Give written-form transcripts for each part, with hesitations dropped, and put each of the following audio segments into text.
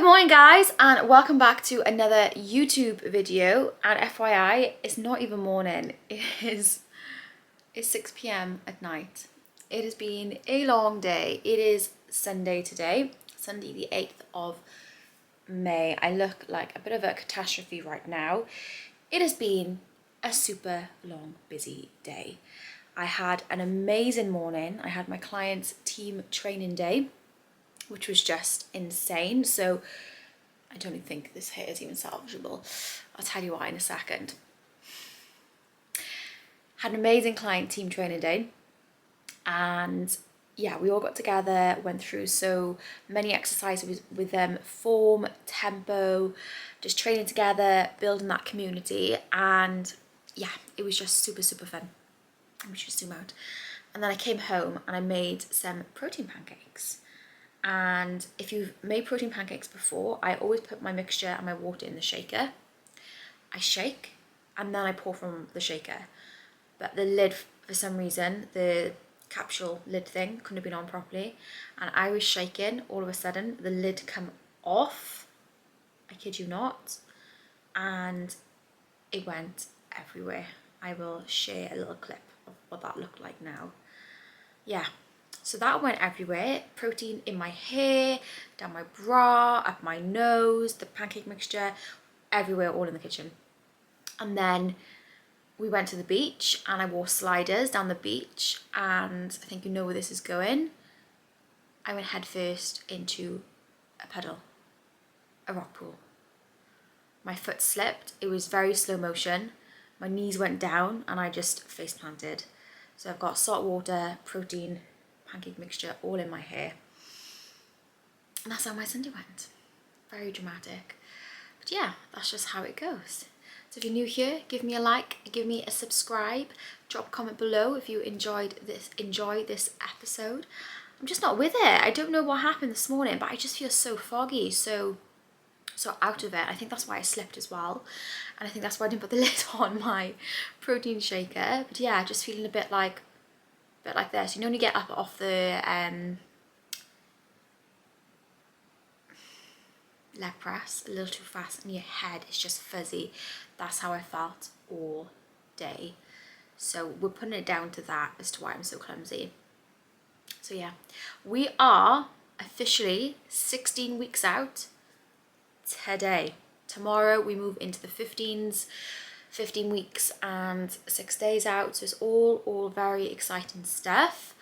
morning guys, and welcome back to another YouTube video. And FYI, it's not even morning, it's 6 p.m. at night. It has been a long day. It is Sunday today, Sunday the 8th of May. I look like a bit of a catastrophe right now. It has been a super long, busy day. I had an amazing morning. I had my client's team training day, which was just insane. So I don't even think this hair is even salvageable. I'll tell you why in a second. Had an amazing client team training day, and yeah, we all got together, went through so many exercises with them, form, tempo, just training together, building that community. And yeah, it was just super fun. Let me just zoom out. And then I came home and I made some protein pancakes. And if you've made protein pancakes before, I always put my mixture and my water in the shaker. I shake and then I pour from the shaker. But the lid, for some reason, the capsule lid thing couldn't have been on properly. And I was shaking, all of a sudden the lid come off. I kid you not. And it went everywhere. I will share a little clip of what that looked like now. Yeah. So that went everywhere, protein in my hair, down my bra, up my nose, the pancake mixture, everywhere, all in the kitchen. And then we went to the beach and I wore sliders down the beach, and I think you know where this is going. I went headfirst into a puddle, a rock pool. My foot slipped, it was very slow motion. My knees went down and I just face planted. So I've got salt water, protein, pancake mixture all in my hair, and that's how my Sunday went. Very dramatic, but yeah, that's just how it goes. So if you're new here, give me a like, give me a subscribe, drop a comment below if you enjoy this episode. I'm just not with it. I don't know what happened this morning, but I just feel so foggy, so out of it. I think that's why I slept as well, and I think that's why I didn't put the lid on my protein shaker. But yeah, just feeling a bit like this. You know when you get up off the leg press a little too fast and your head is just fuzzy. That's how I felt all day. So we're putting it down to that as to why I'm so clumsy. So yeah, we are officially 16 weeks out today. Tomorrow we move into the 15s. 15 weeks and 6 days out, so it's all very exciting stuff.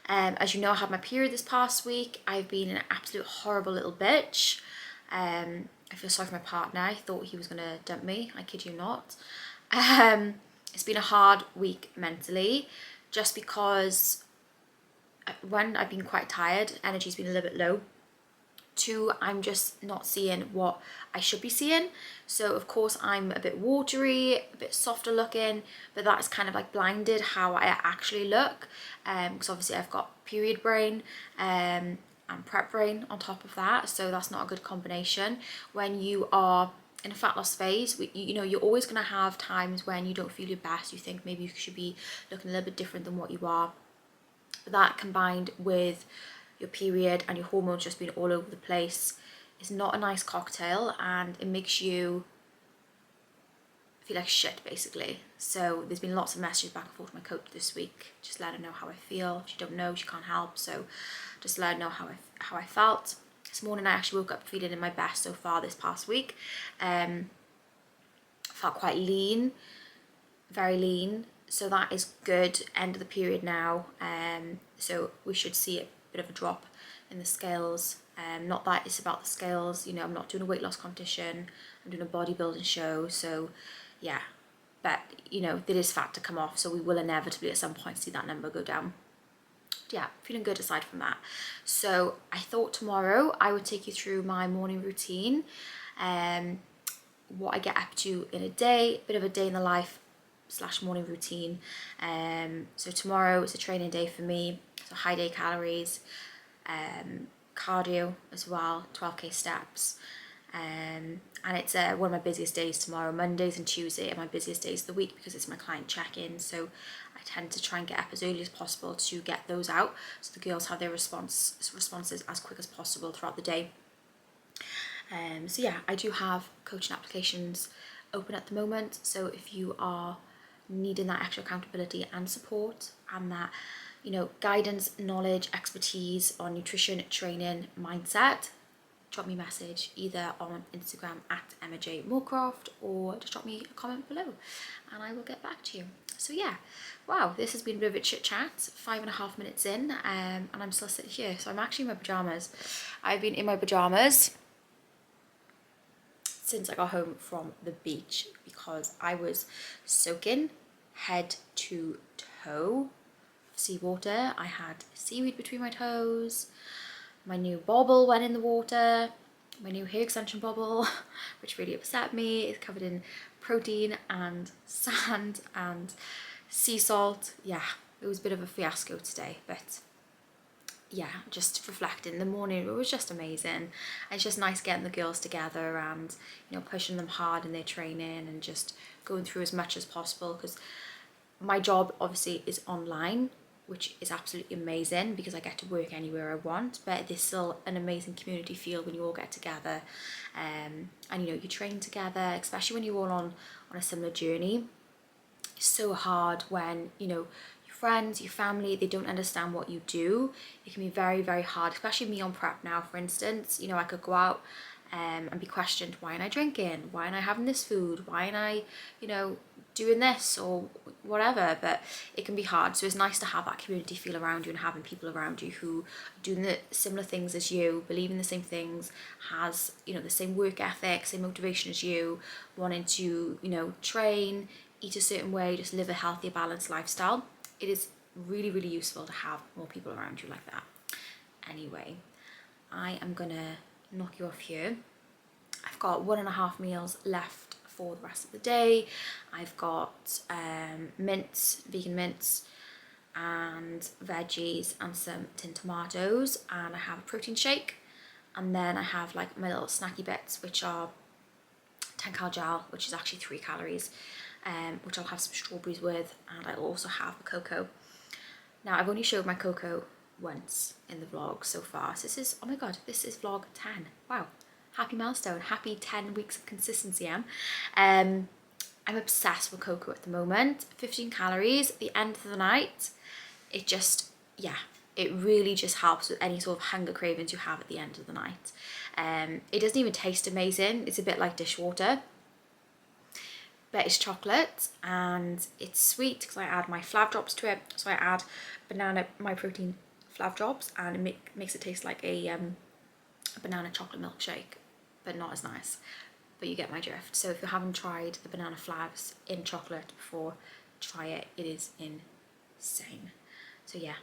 As you know, I had my period this past week. I've been an absolute horrible little bitch. I feel sorry for my partner. I thought he was gonna dump me, I kid you not. It's been a hard week mentally, just because one, I've been quite tired, energy's been a little bit low. Two, I'm just not seeing what I should be seeing. So of course I'm a bit watery, a bit softer looking, but that is kind of like blinded how I actually look, because obviously I've got period brain and prep brain on top of that, so that's not a good combination. When you are in a fat loss phase, you know, you're always going to have times when you don't feel your best. You think maybe you should be looking a little bit different than what you are, but that combined with your period and your hormones just being all over the place is not a nice cocktail, and it makes you feel like shit basically. So there's been lots of messages back and forth with my coach this week, just let her know how I feel. If she don't know, she can't help, so just let her know how I felt. This morning I actually woke up feeling in my best so far this past week. Felt quite lean, very lean, so that is good. End of the period now, so we should see a bit of a drop in the scales. Not that it's about the scales, you know, I'm not doing a weight loss competition, I'm doing a bodybuilding show, so yeah, but you know, there is fat to come off, so we will inevitably at some point see that number go down. Yeah, feeling good aside from that. So I thought tomorrow I would take you through my morning routine, what I get up to in a day, bit of a day in the life / morning routine. So tomorrow is a training day for me, so high day calories, cardio as well, 12k steps, and it's one of my busiest days tomorrow. Mondays and Tuesday are my busiest days of the week because it's my client check-in, so I tend to try and get up as early as possible to get those out so the girls have their responses as quick as possible throughout the day. So yeah, I do have coaching applications open at the moment. So if you are needing that extra accountability and support and that, you know, guidance, knowledge, expertise on nutrition, training, mindset, drop me a message either on Instagram at Emma J Moorcroft, or just drop me a comment below and I will get back to you. So yeah, wow, this has been a bit of a chit chat, 5.5 minutes in, and I'm still sitting here. So I'm actually in my pajamas. I've been in my pajamas since I got home from the beach because I was soaking head to toe of seawater. I had seaweed between my toes. My new bobble went in the water. My new hair extension bobble, which really upset me. It's covered in protein and sand and sea salt. Yeah, it was a bit of a fiasco today, but yeah, just reflecting the morning, it was just amazing. And it's just nice getting the girls together and, you know, pushing them hard in their training and just going through as much as possible, because my job obviously is online, which is absolutely amazing because I get to work anywhere I want, but there's still an amazing community feel when you all get together, and you know, you train together, especially when you're all on a similar journey. It's so hard when, you know, your friends, your family, they don't understand what you do. It can be very, very hard, especially me on prep now, for instance. You know, I could go out and be questioned, why am I drinking? Why am I having this food? Why am I, you know, doing this or whatever? But it can be hard. So it's nice to have that community feel around you and having people around you who are doing the similar things as you, believe in the same things, has, you know, the same work ethic, same motivation as you, wanting to, you know, train, eat a certain way, just live a healthier, balanced lifestyle. It is really, really useful to have more people around you like that. Anyway, I am gonna knock you off here. I've got 1.5 meals left for the rest of the day. I've got mince, vegan mince, and veggies and some tin tomatoes, and I have a protein shake, and then I have like my little snacky bits, which are 10 cal gel, which is actually 3 calories, which I'll have some strawberries with, and I'll also have the cocoa. Now, I've only showed my cocoa once in the vlog so far. So this is, oh my god, this is vlog 10. Wow, happy milestone, happy 10 weeks of consistency, I'm obsessed with cocoa at the moment. 15 calories at the end of the night. It just, yeah, it really just helps with any sort of hunger cravings you have at the end of the night. It doesn't even taste amazing. It's a bit like dishwater, but it's chocolate and it's sweet because I add my flav drops to it. So I add banana, my protein flav drops, and it makes it taste like a banana chocolate milkshake, but not as nice. But you get my drift. So if you haven't tried the banana flavs in chocolate before, try it. It is insane. So yeah,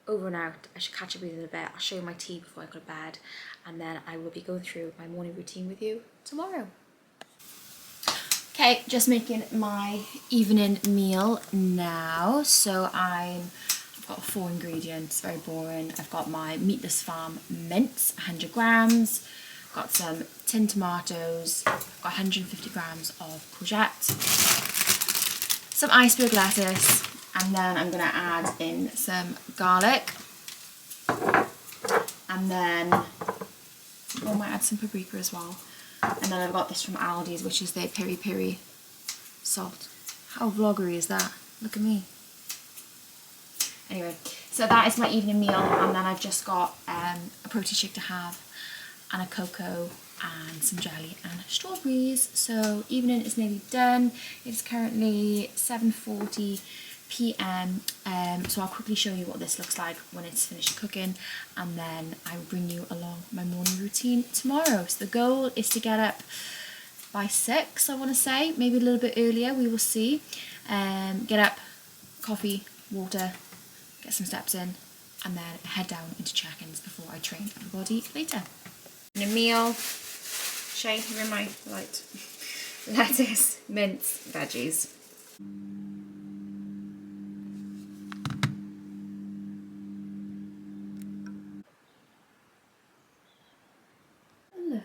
over and out. I should catch up with you in a bit. I'll show you my tea before I go to bed, and then I will be going through my morning routine with you tomorrow. Okay, just making my evening meal now. So I've got 4 ingredients, very boring. I've got my Meatless Farm mince, 100 grams. Got some tin tomatoes. I've got 150 grams of courgette. Some iceberg lettuce. And then I'm going to add in some garlic. And then I might add some paprika as well. And then I've got this from Aldi's, which is their peri peri salt. How vloggery is that? Look at me. Anyway, so that is my evening meal, and then I've just got a protein shake to have, and a cocoa, and some jelly and strawberries. So evening is nearly done. It's currently 7:40 p.m. So I'll quickly show you what this looks like when it's finished cooking, and then I will bring you along my morning routine tomorrow. So the goal is to get up by 6, I want to say, maybe a little bit earlier, we will see. Get up, coffee, water, get some steps in, and then head down into check-ins before I train everybody later. And a meal, Shay, here are my light lettuce, mince, veggies. Hello.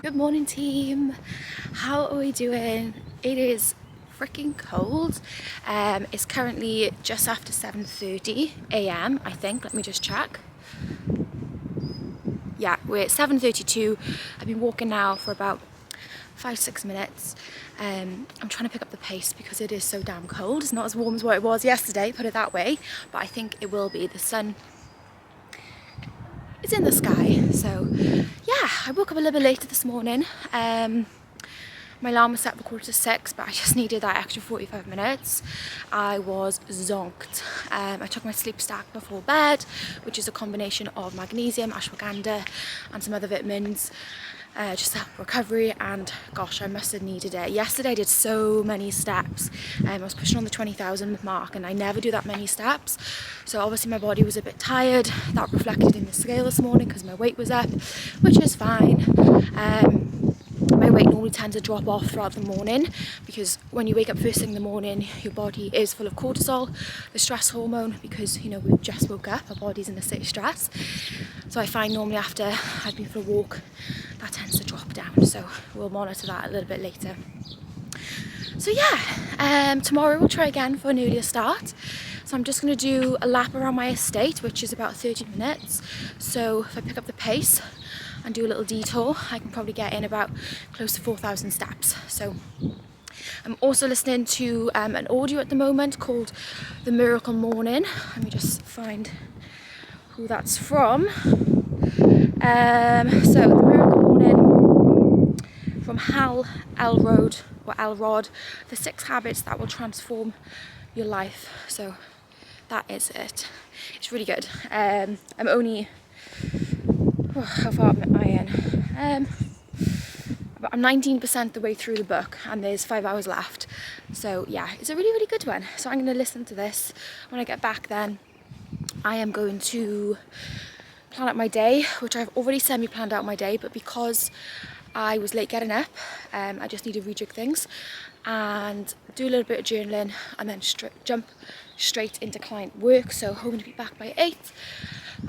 Good morning, team. How are we doing? It is freaking cold. It's currently just after 7:30 a.m. I think. Let me just check. Yeah, we're at 7:32. I've been walking now for about 5-6 minutes. I'm trying to pick up the pace because it is so damn cold. It's not as warm as what it was yesterday, put it that way, but I think it will be. The sun is in the sky. So yeah, I woke up a little bit later this morning. My alarm was set for 5:45, but I just needed that extra 45 minutes. I was zonked. I took my sleep stack before bed, which is a combination of magnesium, ashwagandha, and some other vitamins. Just to help recovery, and gosh, I must have needed it. Yesterday I did so many steps. I was pushing on the 20,000 mark, and I never do that many steps. So obviously my body was a bit tired. That reflected in the scale this morning because my weight was up, which is fine. My weight normally tends to drop off throughout the morning because when you wake up first thing in the morning, your body is full of cortisol, the stress hormone, because you know we've just woke up, our body's in a state of stress. So I find normally after I've been for a walk, that tends to drop down. So we'll monitor that a little bit later. So yeah, tomorrow we'll try again for an earlier start. So I'm just going to do a lap around my estate, which is about 30 minutes. So if I pick up the pace and do a little detour, I can probably get in about close to 4,000 steps. So I'm also listening to an audio at the moment called The Miracle Morning. Let me just find who that's from. So The Miracle Morning from Hal Elrod, The 6 Habits That Will Transform Your Life. So that is it. It's really good. I'm only, how far am I in? I'm 19% the way through the book, and there's 5 hours left. So yeah, it's a really, really good one. So I'm going to listen to this. When I get back then, I am going to plan out my day, which I've already semi-planned out my day, but because I was late getting up, I just need to rejig things and do a little bit of journaling, and then jump straight into client work. So hoping to be back by 8,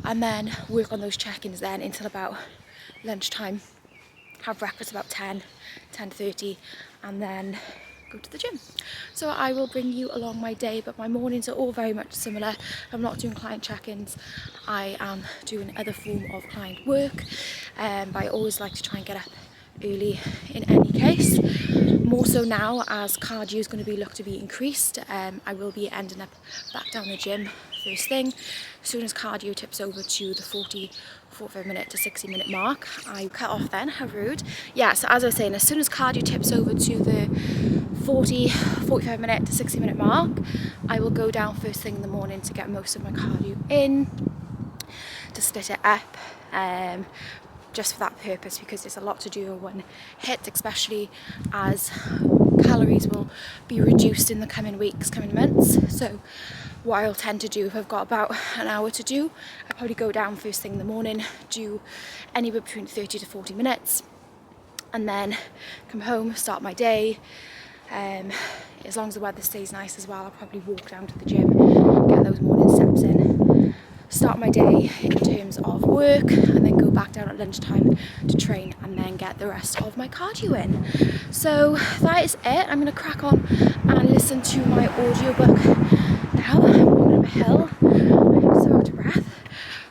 and then work on those check-ins then until about lunchtime. Have breakfast about 10:30, and then go to the gym. So I will bring you along my day, but my mornings are all very much similar. I'm not doing client check-ins, I am doing other form of client work, but I always like to try and get up early in any case. More so now as cardio is going to be looked to be increased. I will be ending up back down the gym first thing. As soon as cardio tips over to the 45 minute to 60 minute mark, I cut off then. How rude. Yeah, so as I was saying, as soon as cardio tips over to the 45 minute to 60 minute mark, I will go down first thing in the morning to get most of my cardio in, to split it up, just for that purpose, because there's a lot to do in one hit, especially as calories will be reduced in the coming weeks, coming months. So what I'll tend to do, if I've got about an hour to do, I'll probably go down first thing in the morning, do anywhere between 30 to 40 minutes, and then come home, start my day. As long as the weather stays nice as well, I'll probably walk down to the gym, get those morning steps in, start my day in terms of work, and then go back down at lunchtime to train, and then get the rest of my cardio in. So that is it. I'm going to crack on and listen to my audiobook now. I'm walking up a hill. I'm so out of breath.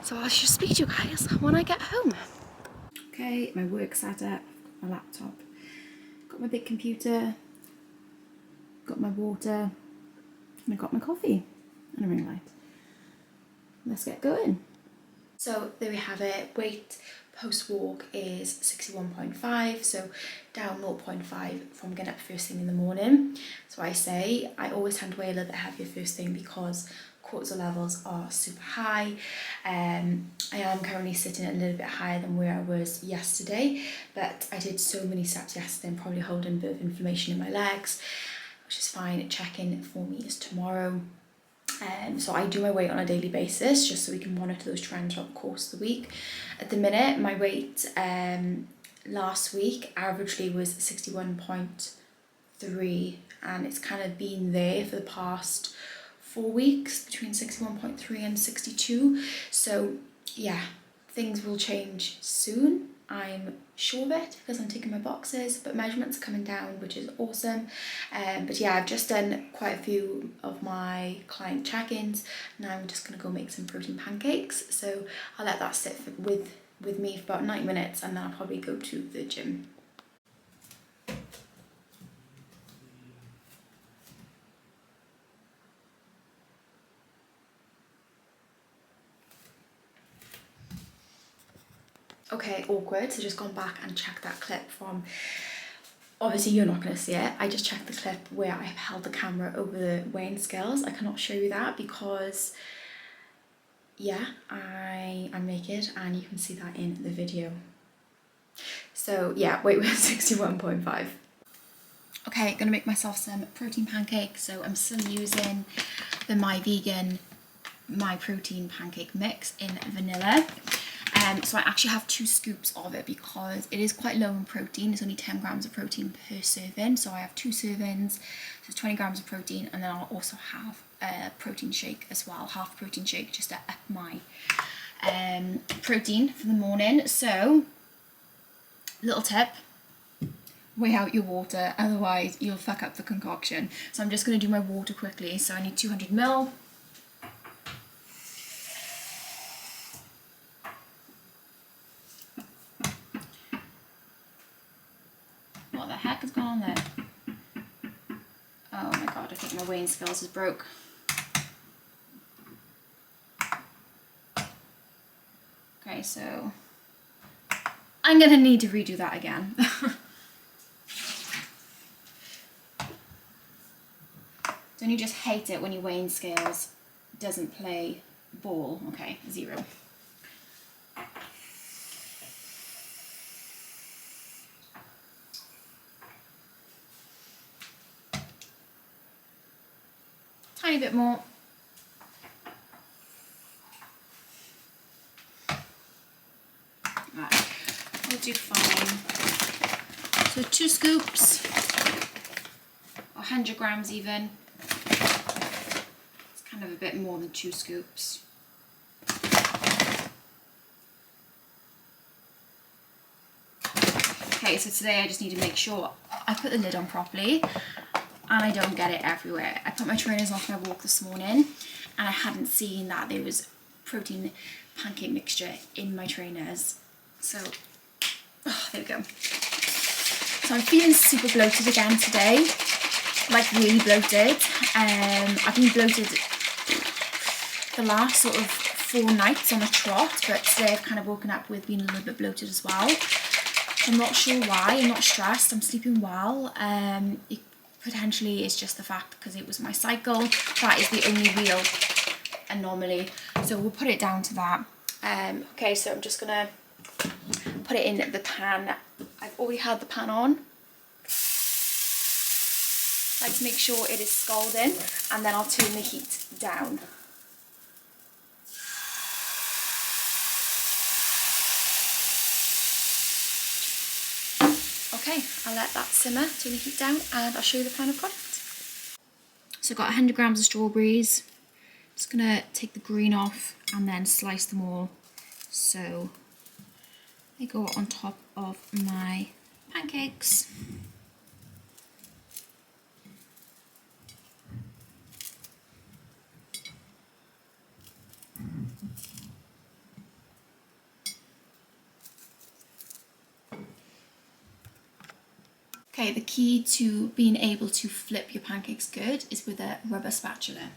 So I should speak to you guys when I get home. Okay, my work set up, my laptop, got my big computer, got my water, and I got my coffee and a ring light. Let's get going. So there we have it. Weight post walk is 61.5, so down 0.5 from getting up first thing in the morning. So I always tend to weigh a little bit heavier first thing because cortisol levels are super high. I am currently sitting a little bit higher than where I was yesterday, but I did so many steps yesterday and probably holding a bit of inflammation in my legs, which is fine. Check-in for me is tomorrow. So I do my weight on a daily basis just so we can monitor those trends throughout the course of the week. At the minute, my weight last week averagely was 61.3, and it's kind of been there for the past 4 weeks, between 61.3 and 62. So yeah, things will change soon. I'm sure of it because I'm taking my boxes, but measurements are coming down, which is awesome. But yeah, I've just done quite a few of my client check-ins. Now I'm just gonna go make some protein pancakes. So I'll let that sit with me for about 90 minutes, and then I'll probably go to the gym. Okay, awkward. So just gone back and checked that clip from, obviously you're not going to see it. I just checked the clip where I held the camera over the weighing scales. I cannot show you that because, yeah, I'm naked and you can see that in the video. So yeah, weight was 61.5. Okay, gonna make myself some protein pancakes. So I'm still using the My Protein pancake mix in vanilla. So I actually have 2 scoops of it because it is quite low in protein. It's only 10 grams of protein per serving. So I have 2 servings, so 20 grams of protein, and then I'll also have a protein shake as well, half protein shake, just to up my protein for the morning. So, little tip, weigh out your water, otherwise you'll fuck up the concoction. So I'm just going to do my water quickly. So I need 200 ml. What the heck has gone on there? Oh my god, I think my weighing scales is broke. Okay, so I'm gonna need to redo that again. Don't you just hate it when your weighing scales doesn't play ball? Okay, 0. Tiny bit more. Right, we'll do fine. So 2 scoops, 100 grams even. It's kind of a bit more than 2 scoops. Okay, so today I just need to make sure I put the lid on properly and I don't get it everywhere. I put my trainers on for my walk this morning and I hadn't seen that there was protein pancake mixture in my trainers. So, oh, there we go. So I'm feeling super bloated again today, like really bloated. I've been bloated the last sort of 4 nights on a trot, but today I've kind of woken up with being a little bit bloated as well. I'm not sure why, I'm not stressed, I'm sleeping well. It potentially is just the fact because it was my cycle. That is the only real anomaly. So we'll put it down to that. Okay, so I'm just gonna put it in the pan. I've already had the pan on. I like to make sure it is scalding and then I'll turn the heat down. Okay, I'll let that simmer, turn the heat down, and I'll show you the final product. So I've got 100 grams of strawberries. Just gonna take the green off and then slice them all so they go on top of my pancakes. Okay, the key to being able to flip your pancakes good is with a rubber spatula.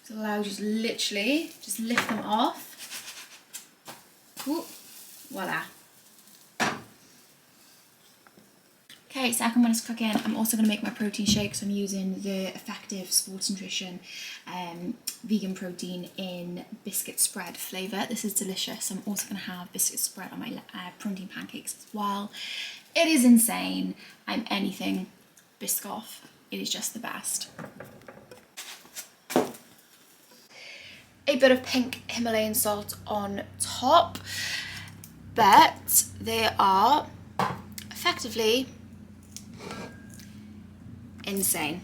So it allows you to literally just lift them off. Ooh, voila. Okay, second one is cooking. I'm also going to make my protein shake. So I'm using the Effective Sports Nutrition vegan protein in biscuit spread flavour. This is delicious. I'm also going to have biscuit spread on my protein pancakes as well. It is insane. I'm anything Biscoff. It is just the best. A bit of pink Himalayan salt on top, but they are effectively insane.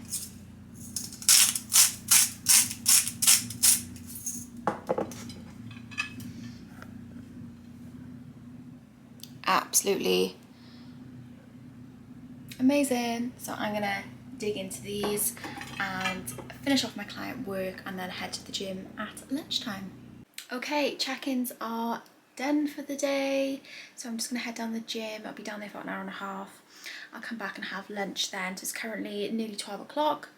absolutely amazing. So I'm gonna dig into these and finish off my client work and then head to the gym at lunchtime. Okay, check-ins are done for the day, so I'm just gonna head down the gym. I'll be down there for about an hour and a half. I'll come back and have lunch then. So it's currently nearly 12 o'clock.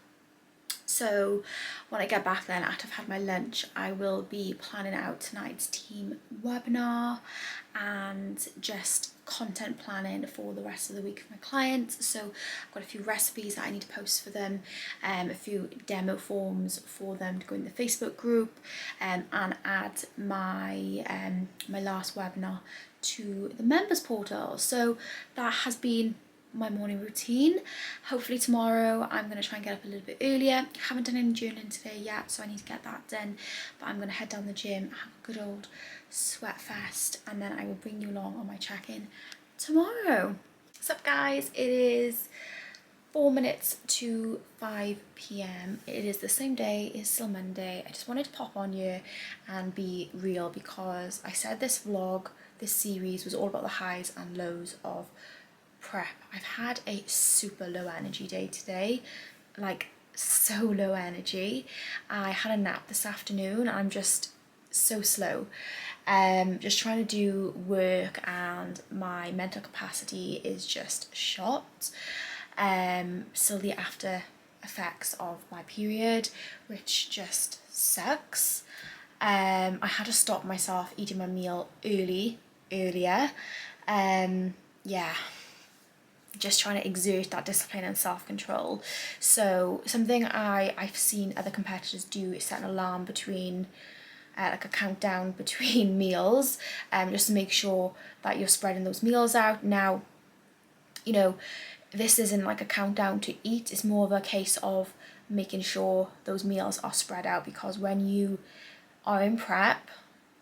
So when I get back then, after I've had my lunch, I will be planning out tonight's team webinar and just content planning for the rest of the week for my clients. So I've got a few recipes that I need to post for them, a few demo forms for them to go in the Facebook group, and add my my last webinar to the members portal. So that has been my morning routine. Hopefully tomorrow I'm going to try and get up a little bit earlier. I haven't done any journaling today yet, so I need to get that done, but I'm going to head down the gym, have a good old sweat fest, and then I will bring you along on my check-in tomorrow. What's up guys? It is 4 minutes to 5 p.m. It is the same day, it's still Monday. I just wanted to pop on here and be real, because I said this vlog, this series was all about the highs and lows of prep. I've had a super low energy day today, like so low energy. I had a nap this afternoon. I'm just so slow, just trying to do work, and my mental capacity is just shot. Still the after effects of my period, which just sucks. I had to stop myself eating my meal earlier. Yeah, just trying to exert that discipline and self-control. So something I've seen other competitors do is set an alarm between like a countdown between meals, just to make sure that you're spreading those meals out. Now, you know, this isn't like a countdown to eat, it's more of a case of making sure those meals are spread out, because when you are in prep,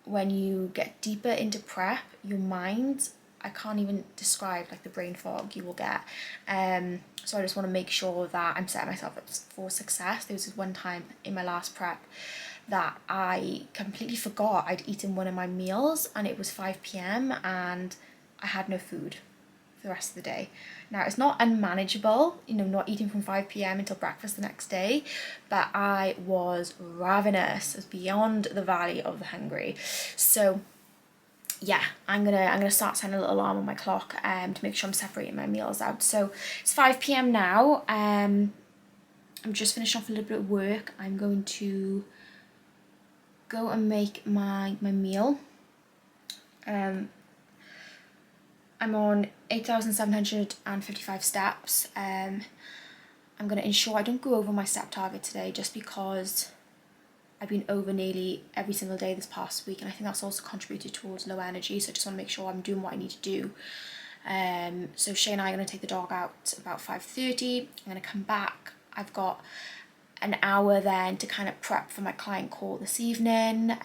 when you get deeper into prep, your mind, I can't even describe like the brain fog you will get. So I just want to make sure that I'm setting myself up for success. There was this one time in my last prep that I completely forgot I'd eaten one of my meals, and it was 5 p.m. and I had no food for the rest of the day. Now, it's not unmanageable, you know, not eating from 5 p.m. until breakfast the next day, but I was ravenous. It was beyond the valley of the hungry. So yeah, I'm gonna start setting a little alarm on my clock to make sure I'm separating my meals out. So it's 5 p.m. now. I'm just finishing off a little bit of work. I'm going to go and make my meal. I'm on 8,755 steps. I'm going to ensure I don't go over my step target today, just because I've been over nearly every single day this past week, and I think that's also contributed towards low energy. So I just want to make sure I'm doing what I need to do. So Shay and I are going to take the dog out about 5:30. I'm going to come back. I've got an hour then to kind of prep for my client call this evening.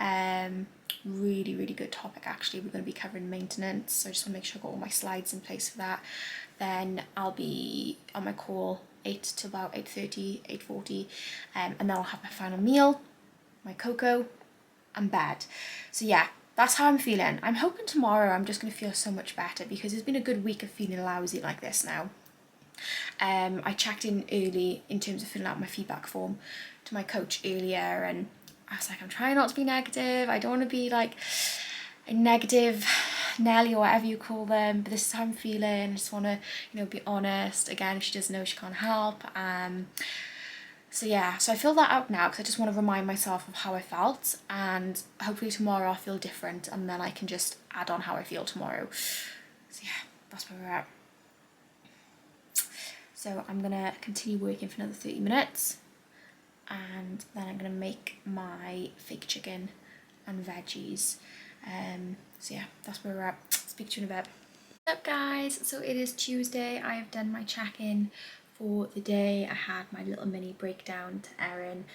Really good topic actually. We're going to be covering maintenance, so I just want to make sure I've got all my slides in place for that. Then I'll be on my call 8 to about 8:30, 8:40, and then I'll have my final meal, my cocoa, and bed. So yeah, that's how I'm feeling. I'm hoping tomorrow I'm just going to feel so much better, because it's been a good week of feeling lousy like this now. I checked in early in terms of filling out my feedback form to my coach earlier, and I was like, I'm trying not to be negative. I don't want to be like a negative Nelly or whatever you call them, but this is how I'm feeling. I just want to, you know, be honest. Again, if she doesn't know, she can't help. So yeah, so I fill that out now because I just want to remind myself of how I felt, and hopefully tomorrow I'll feel different, and then I can just add on how I feel tomorrow. So yeah, that's where we're at. So I'm gonna continue working for another 30 minutes, and then I'm gonna make my fake chicken and veggies. So yeah, that's where we're at. Speak to you in a bit. What's up guys? So it is Tuesday. I have done my check-in for the day. I had my little mini breakdown to Erin,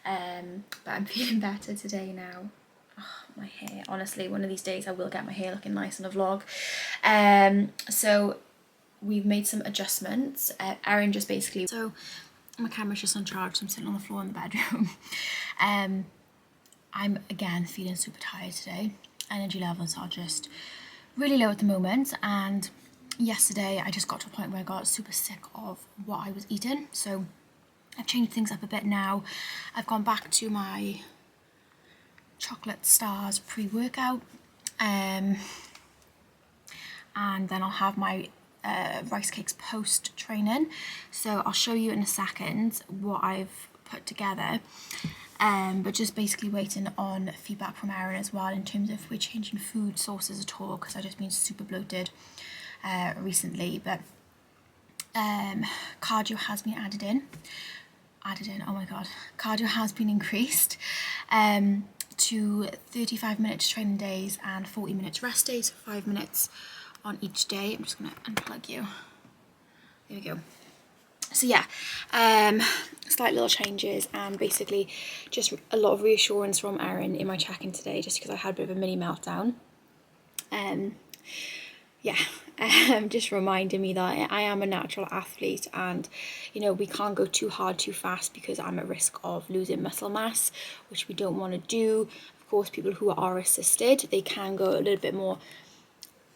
but I'm feeling better today now. Oh, my hair, honestly, one of these days I will get my hair looking nice in a vlog. So we've made some adjustments. Erin just basically, so my camera's just on charge, so I'm sitting on the floor in the bedroom. I'm again feeling super tired today. Energy levels are just really low at the moment, and yesterday I just got to a point where I got super sick of what I was eating, so I've changed things up a bit now. I've gone back to my chocolate stars pre-workout, and then I'll have my rice cakes post training. So I'll show you in a second what I've put together, but just basically waiting on feedback from Erin as well in terms of if we're changing food sources at all, because I've just been super bloated recently. But cardio has been added in, oh my god, cardio has been increased to 35 minutes training days and 40 minutes rest days, so 5 minutes on each day. I'm just going to unplug you. There we go. So yeah, slight little changes, and basically just a lot of reassurance from Erin in my check-in today, just because I had a bit of a mini meltdown. Just reminding me that I am a natural athlete, and you know, we can't go too hard too fast because I'm at risk of losing muscle mass, which we don't want to do. Of course, people who are assisted, they can go a little bit more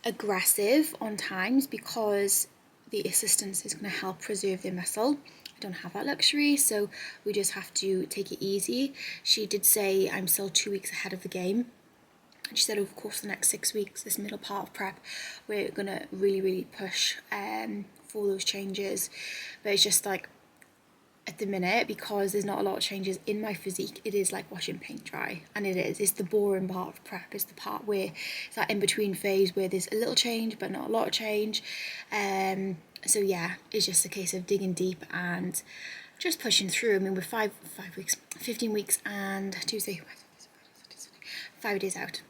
aggressive on times because the assistance is going to help preserve their muscle. I don't have that luxury, so we just have to take it easy. She did say I'm still 2 weeks ahead of the game. She said over the course of the next 6 weeks, this middle part of prep, we're going to really push for those changes. But it's just like, at the minute, because there's not a lot of changes in my physique, it is like watching paint dry, and it's the boring part of prep. It's the part where it's that in-between phase where there's a little change but not a lot of change. So yeah, it's just a case of digging deep and just pushing through. I mean, we're 5 weeks, 15 weeks and Tuesday, 5 days out.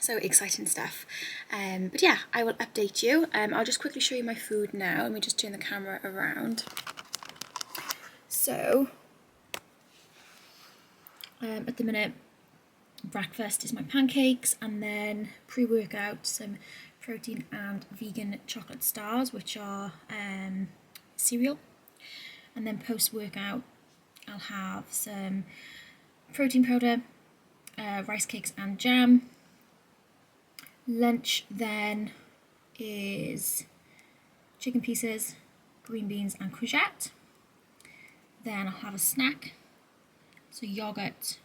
So exciting stuff. But yeah, I will update you. I'll just quickly show you my food now. Let me just turn the camera around. So, at the minute, breakfast is my pancakes, and then pre-workout some protein and vegan chocolate stars, which are cereal. And then post-workout, I'll have some protein powder, rice cakes and jam. Lunch then is chicken pieces, green beans and courgette. Then I'll have a snack, so yogurt,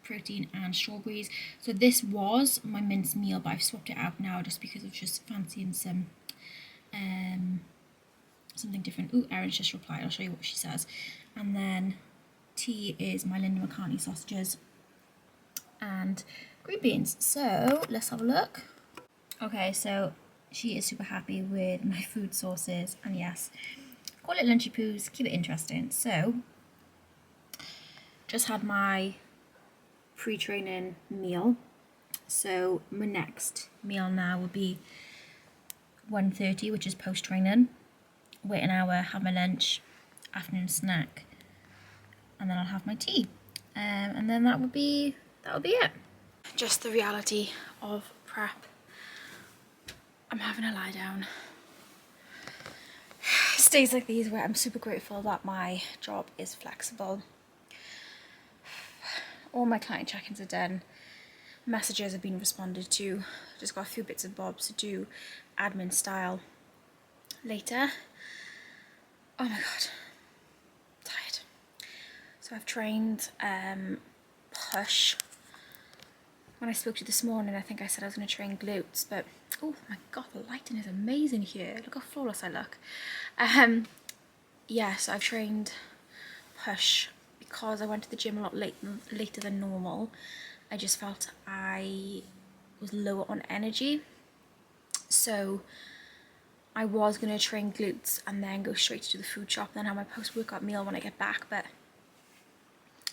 protein and strawberries. So this was my minced meal, but I've swapped it out now just because of just fancying some something different. Ooh, Erin's just replied, I'll show you what she says. And then tea is my Linda McCartney sausages and green beans. So let's have a look. Okay, so she is super happy with my food sources, and yes, call it lunchy poos, keep it interesting. So just had my pre-training meal, so my next meal now will be 1:30, which is post-training. Wait an hour, have my lunch, afternoon snack, and then I'll have my tea, and then that'll be it. Just the reality of prep. I'm having a lie down. It's days like these where I'm super grateful that my job is flexible. All my client check-ins are done. Messages have been responded to. Just got a few bits and bobs to do admin style later. Oh my god, I'm tired. So I've trained push. When I spoke to you this morning, I think I said I was going to train glutes, but oh my god, the lighting is amazing here. Look how flawless I look. Yeah, so I've trained push because I went to the gym a lot later than normal. I just felt I was lower on energy. So I was going to train glutes and then go straight to the food shop and then have my post-workout meal when I get back, but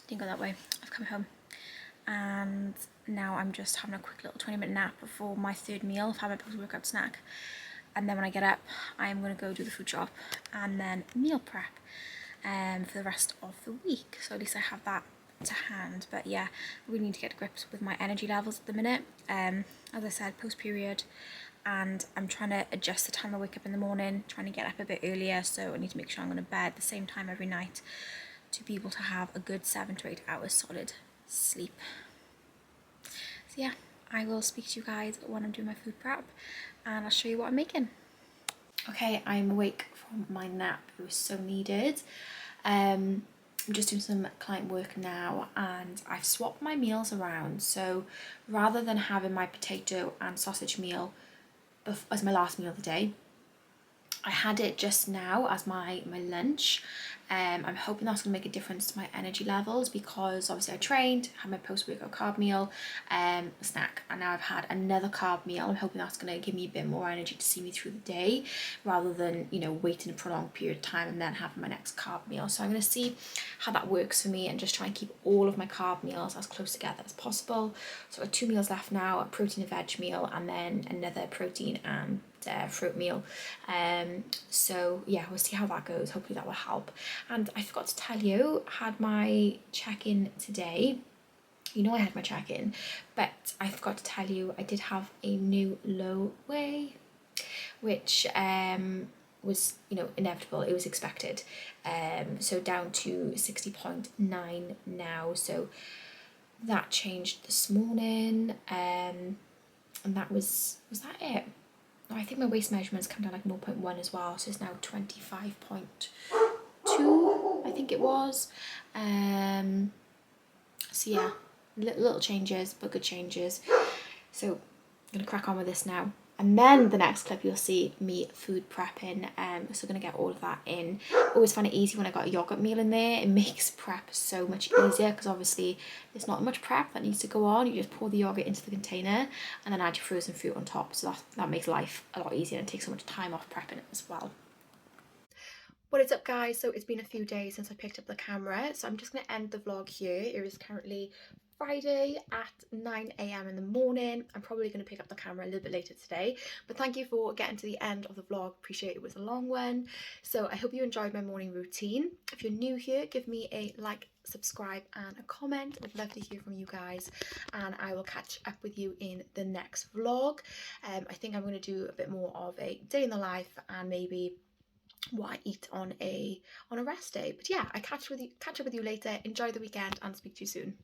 didn't go that way. I've come home and now I'm just having a quick little 20-minute nap before my third meal. I've had my post-workout snack, and then when I get up I'm going to go do the food shop and then meal prep for the rest of the week, so at least I have that to hand. But yeah, I really need to get to grips with my energy levels at the minute. As I said, post-period, and I'm trying to adjust the time I wake up in the morning, trying to get up a bit earlier, so I need to make sure I'm going to bed at the same time every night to be able to have a good 7 to 8 hours solid sleep. So yeah, I will speak to you guys when I'm doing my food prep, and I'll show you what I'm making. Okay, I'm awake from my nap. It was so needed. I'm just doing some client work now, and I've swapped my meals around. So rather than having my potato and sausage meal as my last meal of the day, I had it just now as my lunch. I'm hoping that's going to make a difference to my energy levels, because obviously I trained, had my post-workout carb meal, snack, and now I've had another carb meal. I'm hoping that's going to give me a bit more energy to see me through the day, rather than, you know, waiting a prolonged period of time and then having my next carb meal. So I'm going to see how that works for me and just try and keep all of my carb meals as close together as possible. So I've got 2 meals left now, a protein and veg meal, and then another protein and fruit meal. So yeah, we'll see how that goes. Hopefully that will help. And I forgot to tell you, I had my check-in today. You know I had my check-in, but I forgot to tell you I did have a new low weigh, which was, you know, inevitable. It was expected. So down to 60.9 now. So that changed this morning. And that was that it? I think my waist measurement's come down like 0.1 as well, so it's now 25.2, I think it was. So yeah, little changes, but good changes. So I'm gonna crack on with this now. And then the next clip you'll see me food prepping, so gonna get all of that in. Always find it easy when I got a yogurt meal in there. It makes prep so much easier, because obviously there's not much prep that needs to go on. You just pour the yogurt into the container and then add your frozen fruit on top. So that makes life a lot easier and takes so much time off prepping it as well. What is up, guys? So it's been a few days since I picked up the camera, so I'm just going to end the vlog here. It is currently Friday at 9 a.m. in the morning. I'm probably going to pick up the camera a little bit later today, but thank you for getting to the end of the vlog. Appreciate it was a long one. So I hope you enjoyed my morning routine. If you're new here, give me a like, subscribe and a comment. I'd love to hear from you guys, and I will catch up with you in the next vlog. I think I'm going to do a bit more of a day in the life, and maybe what I eat on a rest day. But yeah, I catch up with you later. Enjoy the weekend, and speak to you soon.